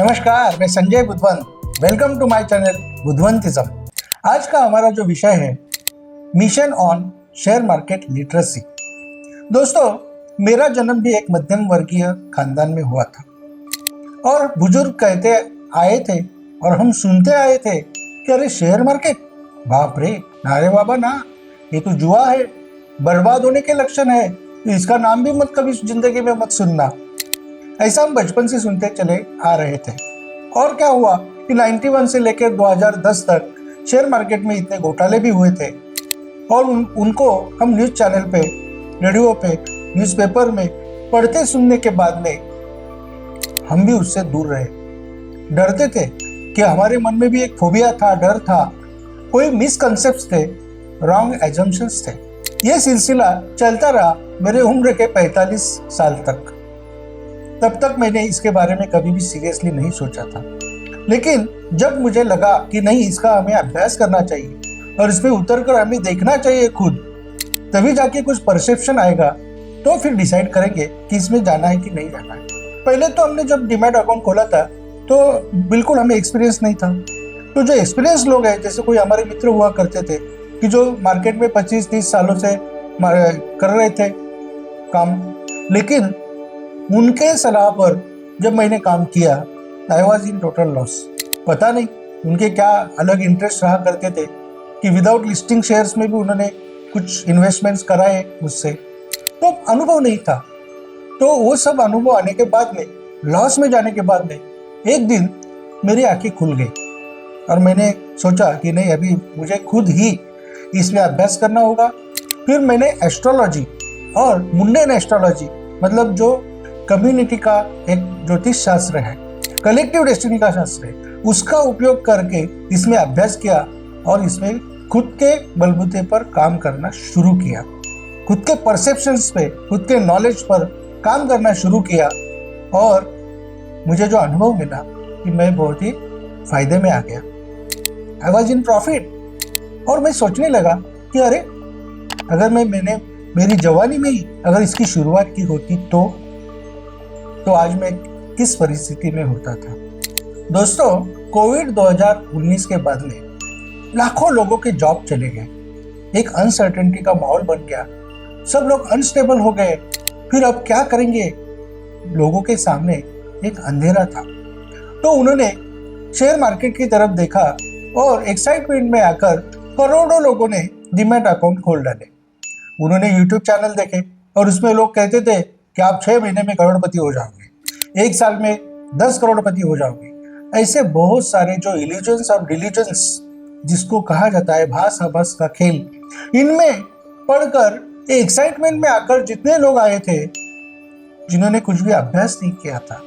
नमस्कार, मैं Sanjay Budhwant. Welcome to my channel Budhwantism. आज का हमारा जो विषय है mission on share market literacy. दोस्तों, मेरा जन्म भी एक मध्यम वर्गीय खानदान में हुआ था और बुजुर्ग कहते आए थे और हम सुनते आए थे कि अरे शेयर मार्केट, बाप रे, ना रे बाबा ना, ये तो जुआ है, बर्बाद होने के लक्षण है, तो इसका नाम भी मत कभी जिंदगी में मत सुनना। ऐसा हम बचपन से सुनते चले आ रहे थे। और क्या हुआ कि 91 से लेकर 2010 तक शेयर मार्केट में इतने घोटाले भी हुए थे और उनको हम न्यूज़ चैनल पे, रेडियो पे, न्यूज़पेपर में पढ़ते सुनने के बाद में हम भी उससे दूर रहे। डरते थे कि हमारे मन में भी एक फोबिया था, डर था, कोई मिसकंसेप्ट्स थे, रॉन्ग एजम्पशंस थे। ये सिलसिला चलता रहा मेरे उम्र के 45 साल तक। तब तक मैंने इसके बारे में कभी भी सीरियसली नहीं सोचा था, लेकिन जब मुझे लगा कि नहीं, इसका हमें अभ्यास करना चाहिए और इसमें उतर कर हमें देखना चाहिए खुद, तभी जाके कुछ परसेप्शन आएगा, तो फिर डिसाइड करेंगे कि इसमें जाना है कि नहीं जाना है। पहले तो हमने जब डीमैट अकाउंट खोला था तो बिल्कुल हमें एक्सपीरियंस नहीं था। तो जो एक्सपीरियंस लोग हैं, जैसे कोई हमारे मित्र हुआ करते थे कि जो मार्केट में 25-30 सालों से कर रहे थे काम, लेकिन उनके सलाह पर जब मैंने काम किया, I was in total loss. पता नहीं उनके क्या अलग इंटरेस्ट रहा करते थे कि विदाउट लिस्टिंग शेयर्स में भी उन्होंने कुछ इन्वेस्टमेंट्स कराए मुझसे, तो अनुभव नहीं था। तो वो सब अनुभव आने के बाद में, लॉस में जाने के बाद में, एक दिन मेरी आंखें खुल गई और मैंने सोचा कि नहीं, अभी मुझे खुद ही इसमें अभ्यास करना होगा। फिर मैंने एस्ट्रोलॉजी और मुंडेन एस्ट्रोलॉजी, मतलब जो कम्युनिटी का एक ज्योतिष शास्त्र है, कलेक्टिव डेस्टिनी का शास्त्र है, उसका उपयोग करके इसमें अभ्यास किया और इसमें खुद के बलबूते पर काम करना शुरू किया। खुद के परसेप्शंस पे, खुद के नॉलेज पर काम करना शुरू किया और मुझे जो अनुभव मिला कि मैं बहुत ही फायदे में आ गया। I was in profit. और मैं सोचने लगा कि अरे, अगर मैंने मेरी जवानी में ही अगर इसकी शुरुआत की होती तो आज मैं किस परिस्थिति में होता था। दोस्तों, कोविड 2019 के बाद में लाखों लोगों के जॉब चले गए, एक अनसर्टेनिटी का माहौल बन गया, सब लोग अनस्टेबल हो गए। फिर अब क्या करेंगे? लोगों के सामने एक अंधेरा था। तो उन्होंने शेयर मार्केट की तरफ देखा और एक्साइटमेंट में आकर करोड़ों लोगों ने डीमैट अकाउंट खोल डाले। उन्होंने यूट्यूब चैनल देखे और उसमें लोग कहते थे कि आप 6 महीने में करोड़पति हो जाओगे, 1 साल में 10 करोड़पति हो जाओगे। ऐसे बहुत सारे जो इल्यूजन्स और डिल्यूजन्स जिसको कहा जाता है, भास आभास का खेल, इनमें पढ़कर एक्साइटमेंट में आकर जितने लोग आए थे, जिन्होंने कुछ भी अभ्यास नहीं किया था,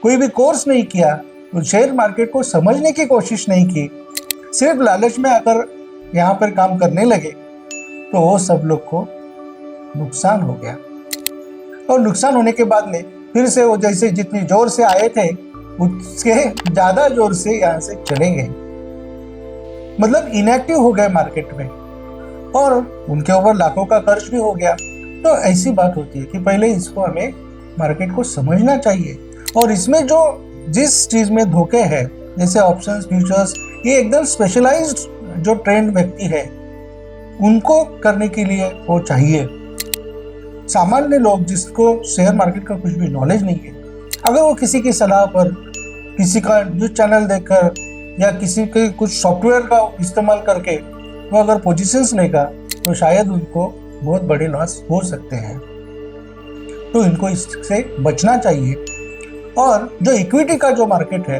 कोई भी कोर्स नहीं किया, तो शेयर मार्केट को समझने की कोशिश नहीं की, सिर्फ लालच में आकर यहाँ पर काम करने लगे, तो वो सब लोग को नुकसान हो गया। और नुकसान होने के बाद में फिर से वो जैसे जितनी जोर से आए थे उसके ज्यादा जोर से यहाँ से चले गए, मतलब इनएक्टिव हो गए मार्केट में और उनके ऊपर लाखों का खर्च भी हो गया। तो ऐसी बात होती है कि पहले इसको हमें मार्केट को समझना चाहिए और इसमें जो जिस चीज में धोखे हैं, जैसे ऑप्शंस, फ्यूचर्स, ये एकदम स्पेशलाइज्ड जो ट्रेंड व्यक्ति है उनको करने के लिए वो चाहिए। सामान्य लोग जिसको शेयर मार्केट का कुछ भी नॉलेज नहीं है, अगर वो किसी की सलाह पर, किसी का न्यूज चैनल देखकर या किसी के कुछ सॉफ्टवेयर का इस्तेमाल करके वो अगर पोजीशंस लेगा, तो शायद उनको बहुत बड़े लॉस हो सकते हैं। तो इनको इससे बचना चाहिए। और जो इक्विटी का जो मार्केट है,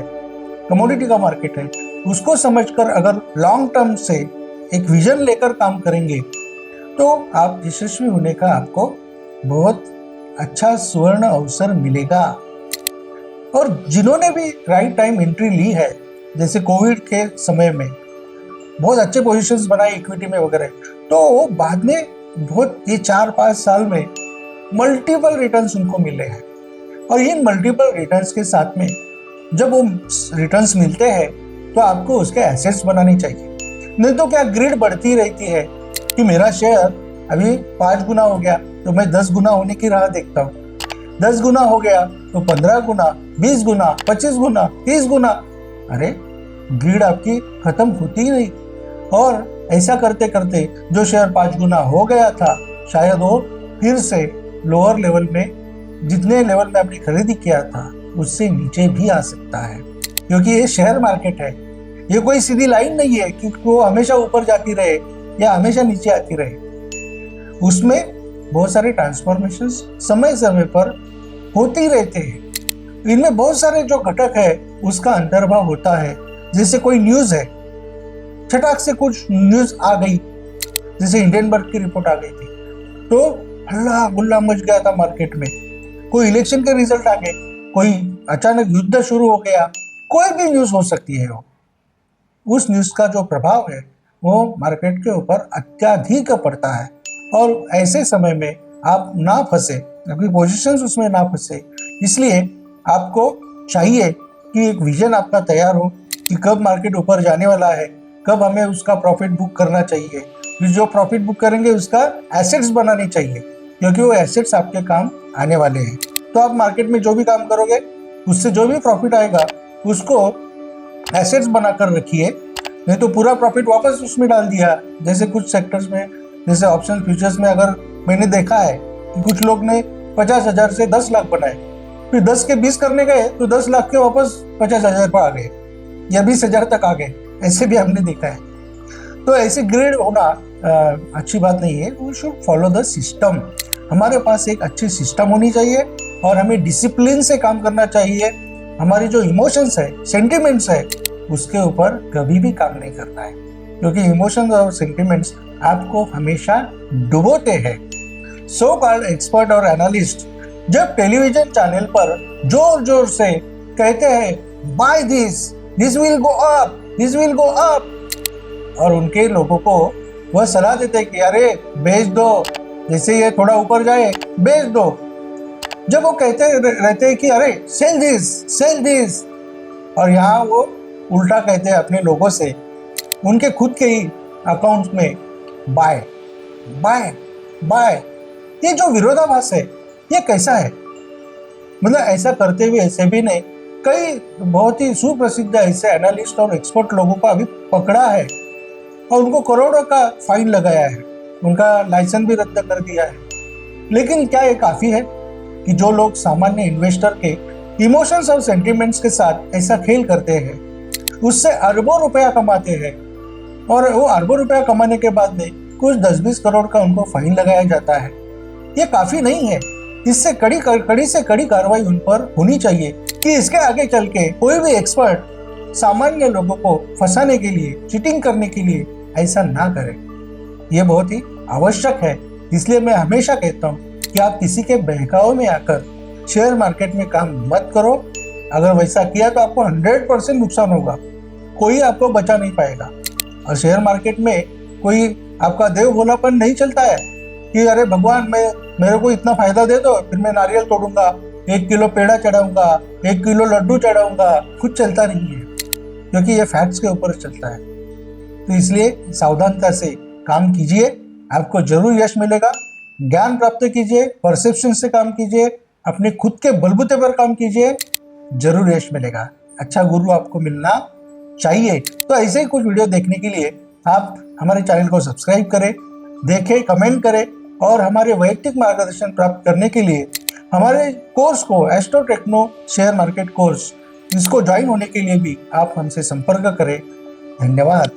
कमोडिटी का मार्केट है, उसको समझकर अगर लॉन्ग टर्म से एक विजन लेकर काम करेंगे, तो आप यशस्वी होने का आपको बहुत अच्छा सुवर्ण अवसर मिलेगा। और जिन्होंने भी राइट टाइम एंट्री ली है, जैसे कोविड के समय में बहुत अच्छे पोजीशंस बनाए इक्विटी में वगैरह, तो वो बाद में बहुत ये 4-5 साल में मल्टीपल रिटर्न्स उनको मिले हैं। और इन मल्टीपल रिटर्न्स के साथ में जब वो रिटर्न्स मिलते हैं, तो आपको उसके एसेट्स बनाने चाहिए। नहीं तो क्या ग्रिड बढ़ती रहती है कि मेरा शेयर अभी 5 गुना हो गया तो मैं 10 गुना होने की राह देखता हूँ, 10 गुना हो गया तो 15 गुना, 20 गुना, 25 गुना, 30 गुना। अरे ग्रीड आपकी खत्म होती ही नहीं। और ऐसा करते करते जो शेयर 5 गुना हो गया था, शायद वो फिर से लोअर लेवल में, जितने लेवल में आपने खरीदी किया था उससे नीचे भी आ सकता है, क्योंकि ये शेयर मार्केट है। ये कोई सीधी लाइन नहीं है कि वो हमेशा ऊपर जाती रहे या हमेशा नीचे आती रहे। उसमें बहुत सारे ट्रांसफॉर्मेशन समय समय पर होती रहते हैं। इनमें बहुत सारे जो घटक है उसका अंतर्भाव होता है। जैसे कोई न्यूज है, छटाक से कुछ न्यूज आ गई, जैसे हिंडनबर्ग की रिपोर्ट आ गई थी, तो हल्ला गुल्ला मच गया था मार्केट में। कोई इलेक्शन के रिजल्ट आ गए, कोई अचानक युद्ध शुरू हो गया, कोई भी न्यूज हो सकती है। उस न्यूज का जो प्रभाव है वो मार्केट के ऊपर अत्यधिक पड़ता है। और ऐसे समय में आप ना फंसे, अपनी पोजीशंस उसमें ना फंसे, इसलिए आपको चाहिए कि एक विजन आपका तैयार हो कि कब मार्केट ऊपर जाने वाला है, कब हमें उसका प्रॉफिट बुक करना चाहिए। फिर जो प्रॉफिट बुक करेंगे उसका एसेट्स बनाने चाहिए, क्योंकि वो एसेट्स आपके काम आने वाले हैं। तो आप मार्केट में जो भी काम करोगे उससे जो भी प्रॉफिट आएगा उसको एसेट्स बनाकर रखिए, नहीं तो पूरा प्रॉफिट वापस उसमें डाल दिया। जैसे कुछ सेक्टर्स में, जैसे ऑप्शन फ्यूचर्स में, अगर मैंने देखा है कि कुछ लोग ने 50,000 से 10 लाख बनाए, फिर 10 के 20 करने गए तो 10 लाख के वापस 50,000 पर आ गए या 20,000 तक आ गए। ऐसे भी हमने देखा है। तो ऐसे ग्रेड होना अच्छी बात नहीं है। We should follow the system. हमारे पास एक अच्छी सिस्टम होनी चाहिए और हमें डिसिप्लिन से काम करना चाहिए। हमारी जो इमोशंस है, सेंटिमेंट्स है, उसके ऊपर कभी भी काम नहीं करना है, क्योंकि इमोशंस और सेंटिमेंट्स आपको हमेशा डुबोते हैं। सो कॉल्ड एक्सपर्ट और एनालिस्ट जब टेलीविजन चैनल पर जोर जोर से कहते हैं by this will go up, this will go up, और उनके लोगों को वह सलाह देते हैं कि अरे बेच दो, जैसे ये थोड़ा ऊपर जाए बेच दो। जब वो कहते रहते हैं कि अरे सेल दिस, और यहाँ वो उल्टा कहते हैं अपने लोगों से, उनके खुद के ही अकाउंट्स में बाय बाय बाय। ये जो विरोधाभास है ये कैसा है? मतलब ऐसा करते हुए ऐसे भी नहीं, कई बहुत ही सुप्रसिद्ध ऐसे एनालिस्ट और एक्सपर्ट लोगों को अभी पकड़ा है और उनको करोड़ों का फाइन लगाया है, उनका लाइसेंस भी रद्द कर दिया है। लेकिन क्या ये काफी है कि जो लोग सामान्य इन्वेस्टर के इमोशंस और सेंटिमेंट्स के साथ ऐसा खेल करते हैं, उससे अरबों रुपया कमाते हैं, और वो अरबों रुपया कमाने के बाद में कुछ 10-20 करोड़ का उनको फाइन लगाया जाता है? ये काफी नहीं है। इससे कड़ी से कड़ी कार्रवाई उन पर होनी चाहिए कि इसके आगे चल के कोई भी एक्सपर्ट सामान्य लोगों को फंसाने के लिए, चीटिंग करने के लिए ऐसा ना करे। ये बहुत ही आवश्यक है। इसलिए मैं हमेशा कहता हूँ कि आप किसी के बहकावे में आकर शेयर मार्केट में काम मत करो। अगर वैसा किया तो आपको 100% नुकसान होगा, कोई आपको बचा नहीं पाएगा। और शेयर मार्केट में कोई आपका देव भोलापन नहीं चलता है कि अरे भगवान मेरे को इतना फायदा दे दो, फिर मैं नारियल तोड़ूंगा, 1 किलो पेड़ा चढ़ाऊंगा, 1 किलो लड्डू चढ़ाऊंगा। कुछ चलता नहीं है, क्योंकि ये फैक्ट्स के ऊपर चलता है। तो इसलिए सावधानता से काम कीजिए, आपको जरूर यश मिलेगा। ज्ञान प्राप्त कीजिए, परसेप्शन से काम कीजिए, अपने खुद के बलबूते पर काम कीजिए, जरूर यश मिलेगा। अच्छा गुरु आपको मिलना चाहिए। तो ऐसे ही कुछ वीडियो देखने के लिए आप हमारे चैनल को सब्सक्राइब करें, देखें, कमेंट करें, और हमारे वैयक्तिक मार्गदर्शन प्राप्त करने के लिए हमारे कोर्स को, astro techno share market course, इसको ज्वाइन होने के लिए भी आप हमसे संपर्क करें। धन्यवाद।